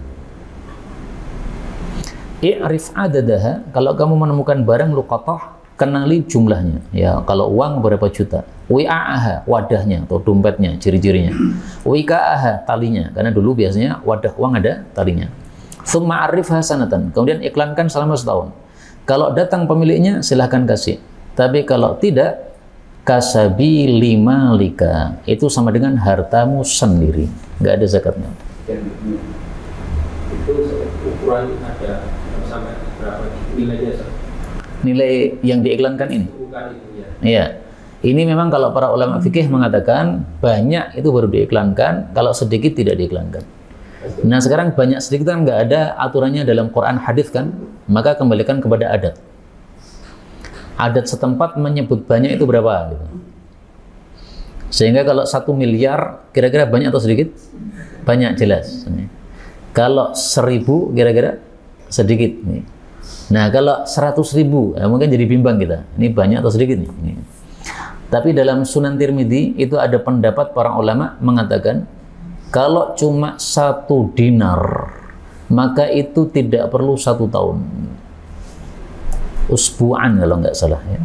I'rif adadaha. Kalau kamu menemukan barang luqatah, kenali jumlahnya. Ya, kalau uang berapa juta. Wi'a'aha, wadahnya atau dompetnya, ciri-cirinya. Wika'aha, talinya. Karena dulu biasanya wadah uang ada talinya. Tsumma arifha sanatan. Kemudian iklankan selama 1 tahun. Kalau datang pemiliknya silahkan kasih. Tapi kalau tidak, kasabi lima lika, itu sama dengan hartamu sendiri, nggak ada zakatnya. Dan itu ukuran ada sampai berapa nilainya? Nilai yang diiklankan ini? Bukan itu ya. Iya. Ini memang kalau para ulama fikih mengatakan banyak itu baru diiklankan, kalau sedikit tidak diiklankan. Nah sekarang banyak sedikit kan nggak ada aturannya dalam Quran hadis kan, maka kembalikan kepada adat. Adat setempat menyebut banyak itu berapa gitu. Sehingga kalau 1 miliar kira-kira banyak atau sedikit? Banyak, jelas. Kalau 1000 kira-kira sedikit. Nah kalau 100.000 ya mungkin jadi bimbang kita, ini banyak atau sedikit nih. Tapi dalam Sunan Tirmidzi itu ada pendapat para ulama mengatakan kalau cuma 1 dinar maka itu tidak perlu 1 tahun. Usbu'an kalau nggak salah ya.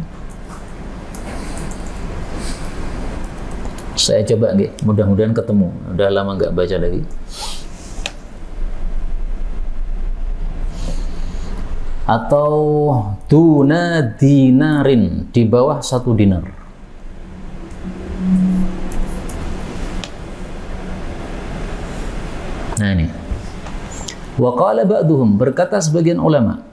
Saya coba nih, mudah-mudahan ketemu. Udah lama nggak baca lagi. Atau duna dinarin, di bawah 1 dinar. Nah ini. Wa qala ba'duhum, berkata sebagian ulama.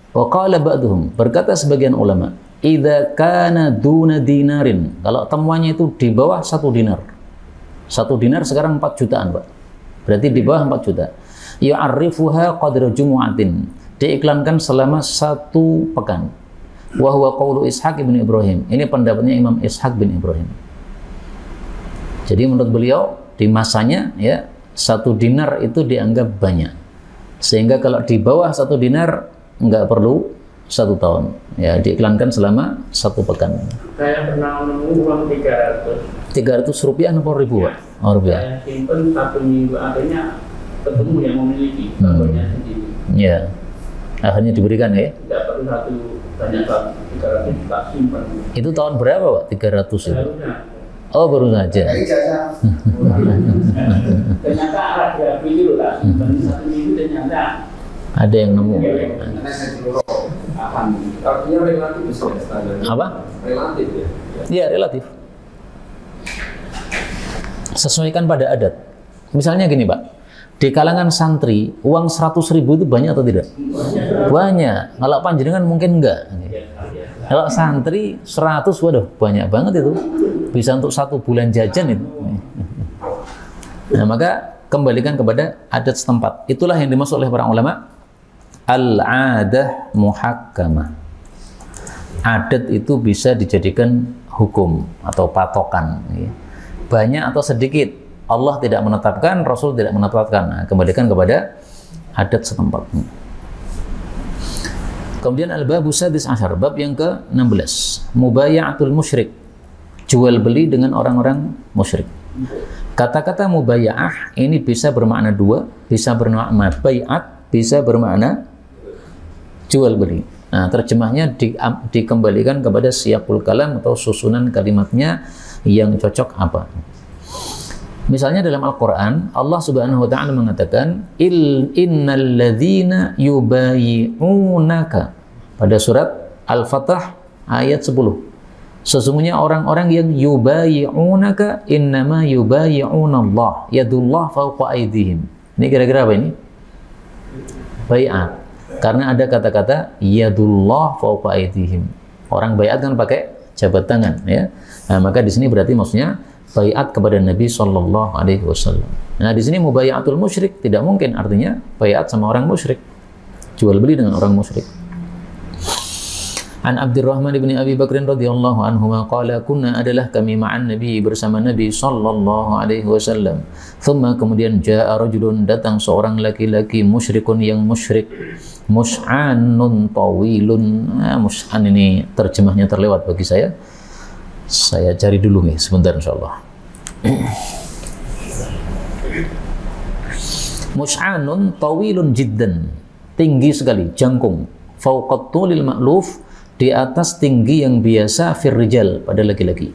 Wa qala ba'duhum, berkata sebagian ulama, idza kana duna dinarin, kalau temuannya itu di bawah 1 dinar. 1 dinar sekarang 4 jutaan, Pak. Berarti di bawah 4 juta. Ya'rifuha qadra jumu'atin, diiklankan selama 1 pekan. Wa huwa qaulu Ishaq bin Ibrahim. Ini pendapatnya Imam Ishaq bin Ibrahim. Jadi menurut beliau di masanya ya 1 dinar itu dianggap banyak. Sehingga kalau di bawah 1 dinar nggak perlu 1 tahun, ya diiklankan selama 1 pekan. Saya pernah menemu uang 300 rupiah atau ribu, Pak? Oh, rupiah. Saya simpen 1 minggu, akhirnya ketemu yang memiliki, contohnya sendiri. Ya, akhirnya diberikan ya? Tidak perlu banyak 300 juta simpan. Itu tahun berapa, Pak? 300 itu? Barunya. Oh, baru saja. Ternyata ada video lah, 1 minggu ternyata Ada yang nemu. Artinya relatif ya standarnya. Apa? Relatif ya. Iya, relatif. Sesuaikan pada adat. Misalnya gini, Pak. Di kalangan santri, uang 100.000 itu banyak atau tidak? Banyak. Kalau panjenengan mungkin enggak. Kalau santri 100, waduh, banyak banget itu. Bisa untuk 1 bulan jajan itu. Nah, maka kembalikan kepada adat setempat. Itulah yang dimaksud oleh para ulama al-adah muhakkamah. Adat itu bisa dijadikan hukum atau patokan. Banyak atau sedikit, Allah tidak menetapkan, Rasul tidak menetapkan. Nah, kembalikan kepada adat setempat. Kemudian al-babu sadis asyar, bab yang ke-16, mubaya'atul musyrik, jual beli dengan orang-orang musyrik. Kata-kata mubaya'ah ini bisa bermakna 2, bisa bermakna bay'at, bisa bermakna jual beli. Nah, terjemahnya dikembalikan kepada siyaqul kalam atau susunan kalimatnya yang cocok apa. Misalnya dalam Al-Quran, Allah Subhanahu wa Ta'ala mengatakan, innal ladzina yubayi'unaka, pada surat Al-Fatah ayat 10. Sesungguhnya orang-orang yang yubayi'unaka innama yubayi'unallah, yadullah fawqa aydihim. Ini kira-kira apa ini? Bai'at. Karena ada kata-kata yadullah fawqa aydihim. Orang bai'at kan pakai jabat tangan, ya. Nah, maka di sini berarti maksudnya bai'at kepada Nabi Shallallahu Alaihi Wasallam. Nah, di sini mubayatul musyrik tidak mungkin, artinya bai'at sama orang musyrik, jual beli dengan orang musyrik. An Abdurrahman bin Abi Bakr radhiyallahu anhu qala kunna adalah kami ma'an Nabi bersama Nabi sallallahu alaihi wasallam. Thumma kemudian jaa rajulun datang seorang laki-laki musyrikun yang musyrik. Mus'anun tawilun. Mus'an ini terjemahnya terlewat bagi saya. Saya cari dulu nih sebentar insyaallah. Mus'anun tawilun jiddan. Tinggi sekali, jangkung. Fauqat tulil ma'luf, di atas tinggi yang biasa fir rijal pada laki-laki.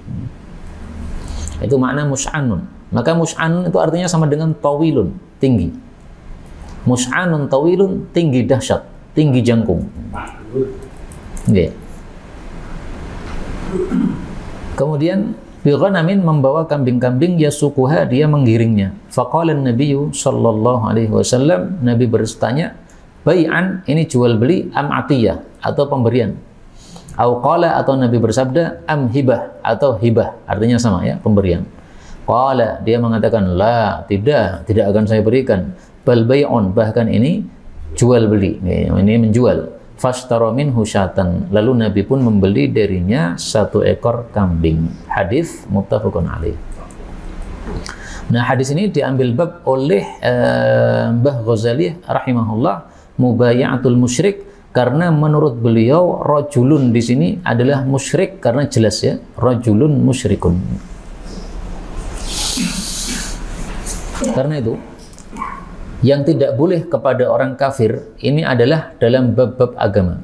Itu makna mus'anun. Maka mus'anun itu artinya sama dengan tawilun, tinggi. Mus'anun tawilun, tinggi dahsyat, tinggi jangkung. Okay. Kemudian bighanamin membawa kambing-kambing yasukuha, dia menggiringnya. Faqala an-nabiyyu sallallahu alaihi wasallam, Nabi bertanya, bai'an ini jual beli am atiyah atau pemberian. Au qala atau Nabi bersabda am hibah atau hibah, artinya sama ya, pemberian. Qala dia mengatakan la, tidak akan saya berikan. Bal bai'un, bahkan ini jual beli, ini menjual. Fashtara minhu syatan, lalu Nabi pun membeli darinya 1 ekor kambing. Hadis muttafaqun alaih. Nah, hadis ini diambil bab oleh Mbah Ghazali rahimahullah, mubayatul musyrik, karena menurut beliau rajulun di sini adalah musyrik karena jelas ya, rajulun musyrikun. Karena itu yang tidak boleh kepada orang kafir ini adalah dalam bab-bab agama.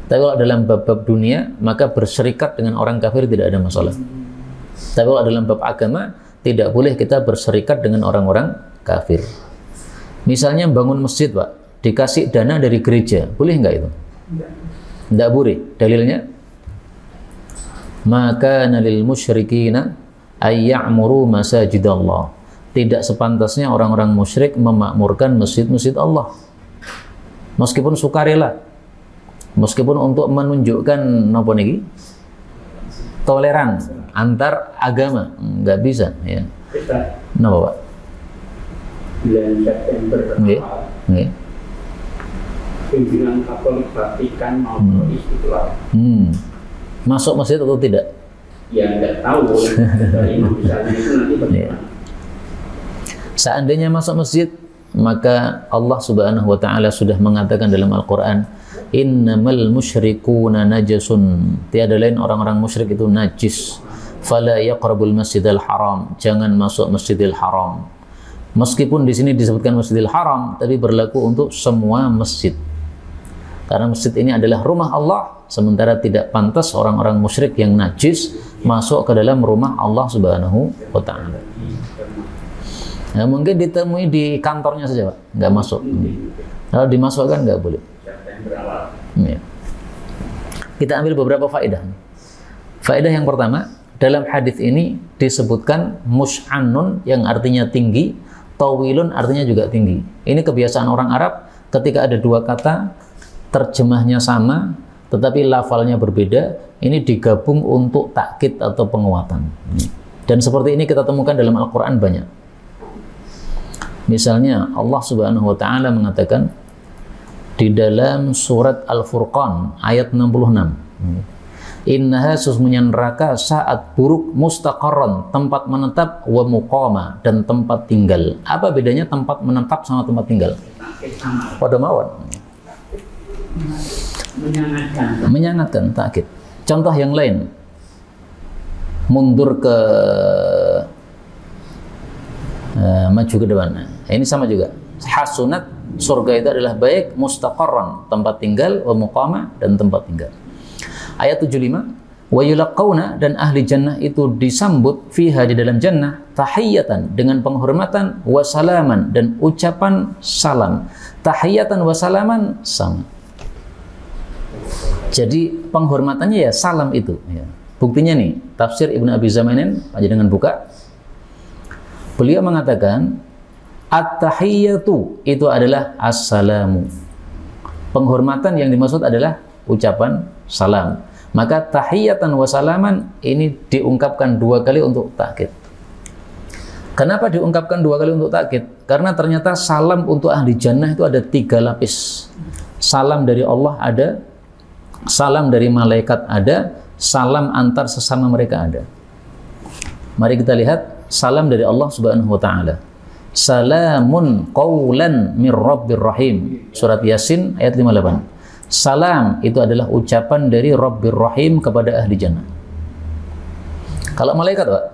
Tapi kalau dalam bab-bab dunia, maka berserikat dengan orang kafir tidak ada masalah. Tapi kalau dalam bab agama, tidak boleh kita berserikat dengan orang-orang kafir. Misalnya bangun masjid, Pak, dikasih dana dari gereja, boleh nggak itu? Tidak boleh. Dalilnya, maka nalil musyrikina ayya'muru masajidallah. Tidak sepantasnya orang-orang musyrik memakmurkan masjid-masjid Allah. Meskipun sukarela, meskipun untuk menunjukkan apa niki? Toleran antar agama, nggak bisa ya. Kenapa, Pak? Bulan September pimpinan Katolik Vatikan mau Istiqlal. Masuk masjid atau tidak? Ya nggak tahu. Dari misalnya itu nanti bagaimana? Seandainya masuk masjid, maka Allah Subhanahu wa taala sudah mengatakan dalam Al-Qur'an, innamal musyrikuuna najasun. Tiada lain orang-orang musyrik itu najis. Fala yaqrabul masjidal haram. Jangan masuk Masjidil Haram. Meskipun di sini disebutkan Masjidil Haram, tapi berlaku untuk semua masjid. Karena masjid ini adalah rumah Allah, sementara tidak pantas orang-orang musyrik yang najis masuk ke dalam rumah Allah Subhanahu wa taala. Nah, mungkin ditemui di kantornya saja, Pak, nggak masuk. Kalau dimasukkan nggak boleh. Ya. Kita ambil beberapa faedah. Faedah yang pertama, dalam hadis ini disebutkan mus'annun yang artinya tinggi, tawilun artinya juga tinggi. Ini kebiasaan orang Arab, ketika ada dua kata, terjemahnya sama, tetapi lafalnya berbeda, ini digabung untuk takkid atau penguatan. Dan seperti ini kita temukan dalam Al-Quran banyak. Misalnya Allah Subhanahu wa taala mengatakan di dalam surat Al-Furqan ayat 66. Innaha sesungguhnya neraka saat buruk mustaqarran, tempat menetap, wa muqama, dan tempat tinggal. Apa bedanya tempat menetap sama tempat tinggal? Pada mawon. Menyangatkan takkid. Contoh yang lain. Mundur ke maju ke depan. Ini sama juga. Hasunat, surga itu adalah baik, mustaqarran, tempat tinggal, wa muqama, dan tempat tinggal. Ayat 75, wa yulaqawna, dan ahli jannah itu disambut fiha di dalam jannah tahiyatan, dengan penghormatan, wa salaman, dan ucapan salam. Tahiyatan wa salaman sama. Jadi penghormatannya ya salam itu ya. Buktinya nih, tafsir Ibnu Abi Zamanin, aja dengan buka. Beliau mengatakan at-tahiyyatu itu adalah assalamu. Penghormatan yang dimaksud adalah ucapan salam. Maka tahiyatan wa salaman ini diungkapkan 2 kali untuk takkid. Kenapa diungkapkan 2 kali untuk takkid? Karena ternyata salam untuk ahli jannah itu ada 3 lapis. Salam dari Allah ada salam dari malaikat ada, salam antar sesama mereka ada. Mari kita lihat salam dari Allah Subhanahu wa taala. Salamun qaulan mir rabbir rahim. Surat Yasin ayat 58. Salam itu adalah ucapan dari Rabbir Rahim kepada ahli jannah. Kalau malaikat, Pak,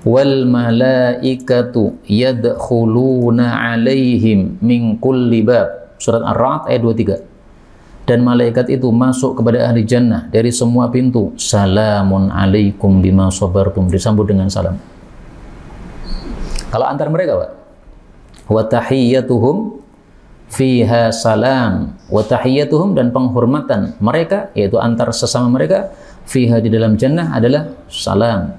wal malaikatu yadkhuluna alaihim min kulli bab. Surat Ar-Ra'd ayat 23. Dan malaikat itu masuk kepada ahli jannah dari semua pintu. Salamun alaikum bima sabartum, disambut dengan salam. Kalau antar mereka, Pak, wa tahiyyatuhum fiha salam, wa tahiyyatuhum, dan penghormatan mereka, yaitu antar sesama mereka, fiha, di dalam jannah, adalah salam.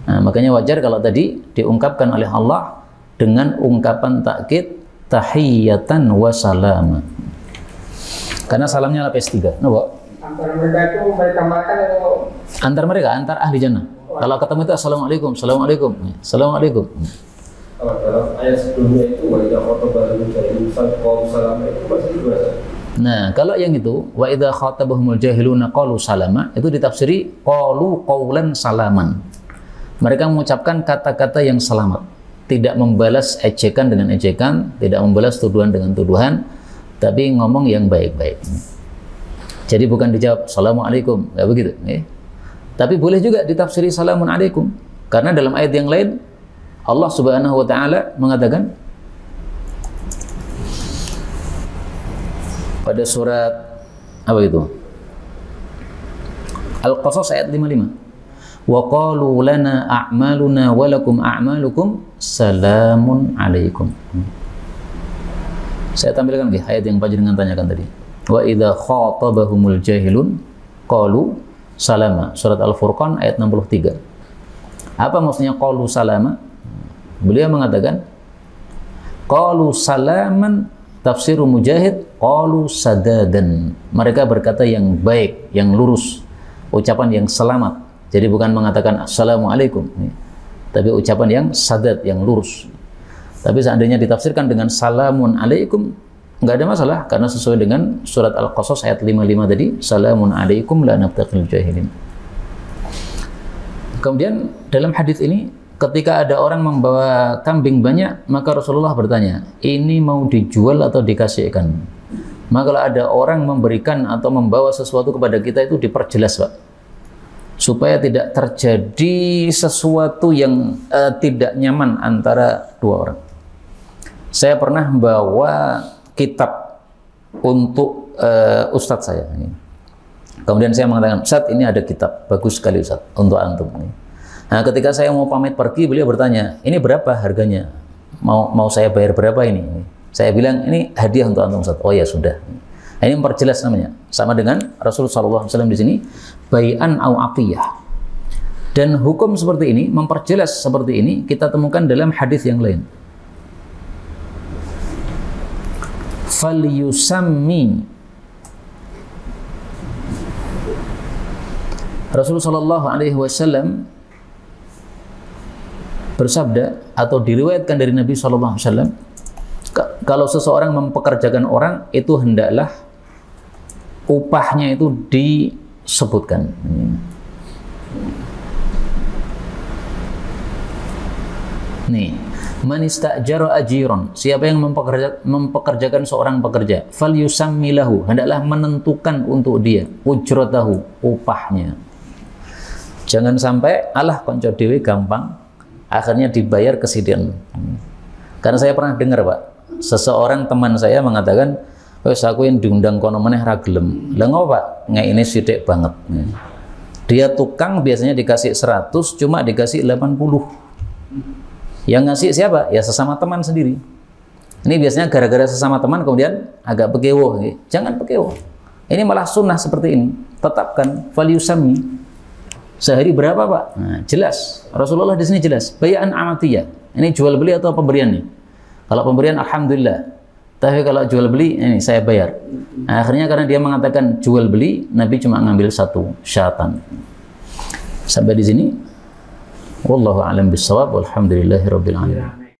Nah, makanya wajar kalau tadi diungkapkan oleh Allah dengan ungkapan takkid tahiyyatan wa salama. Karena salamnya lapis 3. Kenapa? Antara mereka itu mereka makan atau Antar mereka, antar ahli jannah. Kalau ketemu itu assalamualaikum, assalamualaikum, assalamualaikum. kalau dalam ayat sebelumnya itu wa idza khatabahum jahilun salama itu masih berasa. Nah, kalau yang itu wa idza khatabahumul jahiluna qalu salama, itu ditafsiri qalu qaulan salaman. Mereka mengucapkan kata-kata yang selamat, tidak membalas ejekan dengan ejekan, tidak membalas tuduhan dengan tuduhan, tapi ngomong yang baik-baik. Jadi bukan dijawab assalamualaikum, nggak begitu, ya. Tapi boleh juga ditafsiri salamun alaikum, karena dalam ayat yang lain Allah Subhanahu wa taala mengatakan pada surat apa itu? Al-Qasas ayat 55. Wa qalu lana a'maluna wa lakum a'malukum salamun alaikum. Saya tampilkan lagi ayat yang panjenengan tanyakan tadi. Wa idza khatabahumul jahilun qalu salama. Surat Al-Furqan ayat 63. Apa maksudnya qalu salama? Beliau mengatakan qalu salaman, tafsiru Mujahid qalu sadadan. Mereka berkata yang baik, yang lurus, ucapan yang selamat. Jadi bukan mengatakan assalamualaikum, tapi ucapan yang sadad, yang lurus. Tapi seandainya ditafsirkan dengan salamun alaikum, nggak ada masalah, karena sesuai dengan surat Al-Qasas ayat 55 tadi, salamun alaikum la nabtaqil jahilin. Kemudian dalam hadis ini, ketika ada orang membawa kambing banyak, maka Rasulullah bertanya, ini mau dijual atau dikasihkan? Maka kalau ada orang memberikan atau membawa sesuatu kepada kita, itu diperjelas, Pak, supaya tidak terjadi sesuatu yang tidak nyaman antara dua orang. Saya pernah membawa kitab untuk ustadz saya. Kemudian saya mengatakan, Ustadz, ini ada kitab, bagus sekali Ustadz, untuk antum. Nah, ketika saya mau pamit pergi, beliau bertanya, ini berapa harganya? Mau saya bayar berapa ini? Saya bilang, ini hadiah untuk antum Ustaz. Oh ya sudah. Nah, ini memperjelas namanya. Sama dengan Rasulullah SAW di sini, bai'an au aqiyah. Dan hukum seperti ini, memperjelas seperti ini, kita temukan dalam hadis yang lain. Falyusammi. Rasulullah SAW bersabda, atau diriwayatkan dari Nabi SAW, kalau seseorang mempekerjakan orang, itu hendaklah upahnya itu disebutkan. Nih, man istajara ajiran, siapa yang mempekerjakan seorang pekerja, falyusammi lahu, hendaklah menentukan untuk dia ujratahu, upahnya. Jangan sampai alah konco dewe gampang, akhirnya dibayar kesedihan. Karena saya pernah dengar, Pak, seseorang teman saya mengatakan, wes aku yang diundang kono meneh ra gelem. Lah ngopo, Pak? Nggak, ini sithik banget. Dia tukang biasanya dikasih 100, cuma dikasih 80. Yang ngasih siapa? Ya sesama teman sendiri. Ini biasanya gara-gara sesama teman kemudian agak pekewo. Jangan pekewo. Ini malah sunnah seperti ini. Tetapkan falyusammi. Sehari berapa, Pak? Nah, jelas. Rasulullah di sini jelas. Bai'an amatiyah. Ini jual beli atau pemberian nih? Kalau pemberian, alhamdulillah. Tapi kalau jual beli, ini saya bayar. Nah, akhirnya karena dia mengatakan jual beli, Nabi cuma ngambil satu syaratan. Sampai di sini. Wallahu a'lam bishawab. Walhamdulillahirabbil alamin.